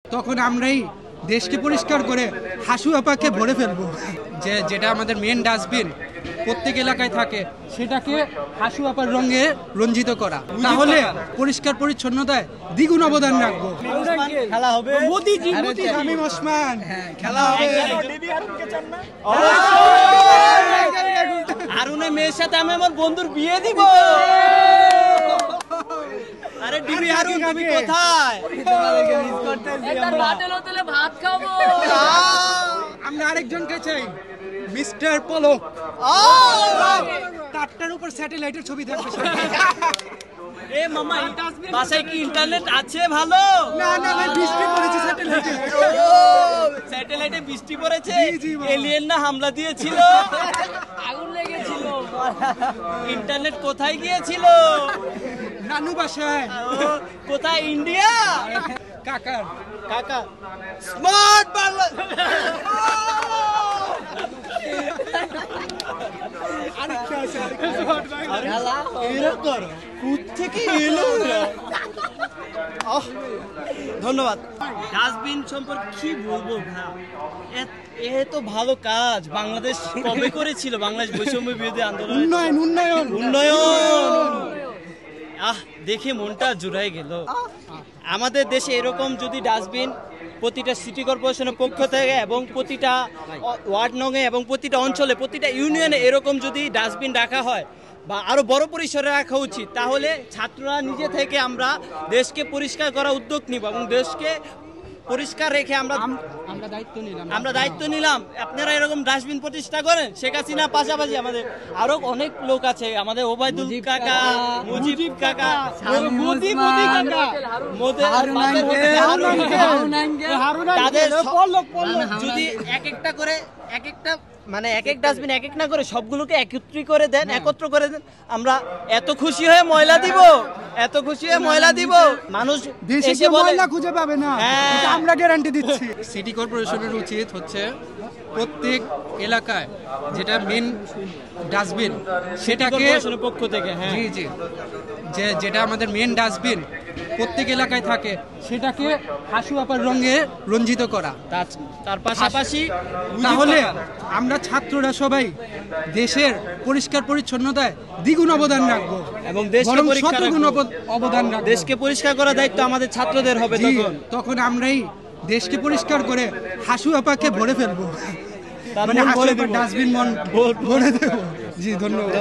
তখন আমরাই দেশকে পরিষ্কার করে হাসু আপাকে ভরে ফেলবো। যেটা আমাদের মেন ডাস্টবিন প্রত্যেক এলাকায় থাকে সেটাকে হাসু আপার রঙে রঞ্জিত করা, তাহলে পরিষ্কার পরিচ্ছন্নতায় দ্বিগুণ অবদান রাখবো। খেলা হবে শামীম ওসমান, খেলা হবে। হারুনের মেয়ের সাথে আমি আমার বন্ধুর বিয়ে দিব। আরে ডিবি হারুন, তুমি কোথায়? ভাত খাবো। আমরা আরেকজনকে চাই, মিস্টার পলক। তারটার উপর স্যাটেলাইটের ছবি থাকবে। এ মামা, বাসায় কি ইন্টারনেট আছে ভালো? না না ভাই, বৃষ্টি পড়েছে স্যাটেলাইটে। স্যাটেলাইটে বৃষ্টি পড়েছে? জি বাবা। এলিয়েন না হামলা দিয়েছিল? আগুন লেগেছিল। ইন্টারনেট কোথায় গিয়েছিল? নানু বাসায়। কোথায়? ইন্ডিয়া? কাকার কাকা স্মার্ট বাংলা। ধন্যবাদ। ডাস্টবিন সম্পর্কে কি বলবো ভাই, এ তো ভালো কাজ বাংলাদেশ কবে করেছিল? বাংলাদেশ বৈষম্য বিরোধী আন্দোলন, উন্নয়ন উন্নয়ন উন্নয়ন। দেখে মনটা জুড়াই গেল। আমাদের দেশে এরকম যদি ডাস্টবিন প্রতিটা সিটি কর্পোরেশনের পক্ষ থেকে এবং প্রতিটা ওয়ার্ড নঙে এবং প্রতিটা অঞ্চলে প্রতিটা ইউনিয়নে এরকম যদি ডাস্টবিন রাখা হয় বা আরো বড় পরিসরে রাখা উচিত, তাহলে ছাত্ররা নিজে থেকে আমরা দেশকে পরিষ্কার করার উদ্যোগ নিব এবং দেশকে পরিষ্কার রেখে আমরা দায়িত্ব নিলাম। আপনারা এরকম ডাস্টবিন প্রতিষ্ঠা করেন। শেখ হাসিনার পাশাপাশি আমাদের আরো অনেক লোক আছে, আমাদের ওবায়দুল কাকা, মুজিব কাকা, তাদের যদি এক একটা করে এক এক ডাস্টবিন এক এক না করে সবগুলোকে একত্র করে দেন, আমরা এত খুশি হয়ে ময়লা দিব, মানুষ দেশে ময়লা খুঁজে পাবে না, এটা আমরা গ্যারান্টি দিচ্ছি। সিটি কর্পোরেশনের উচিত হচ্ছে প্রত্যেক এলাকায় যেটা মেন ডাস্টবিন সেটাকে পক্ষ থেকে জি যেটা আমাদের মেন ডাস্টবিন প্রত্যেক এলাকায় থাকে সেটাকে হাসু আপার রঙে রঞ্জিত করা। তার পাশাপাশি তাহলে আমরা ছাত্ররা সবাই দেশের পরিষ্কার পরিচ্ছন্নতায় দ্বিগুণ অবদান রাখবো এবং দেশকে পরিষ্কার করার দায়িত্ব আমাদের ছাত্রদের হবে। তখন আমরাই দেশকে পরিষ্কার করে হাসু আপাকে ভরে ফেলবো, মানে ডাস্টবিন ভরে দেবো। জি ধন্যবাদ।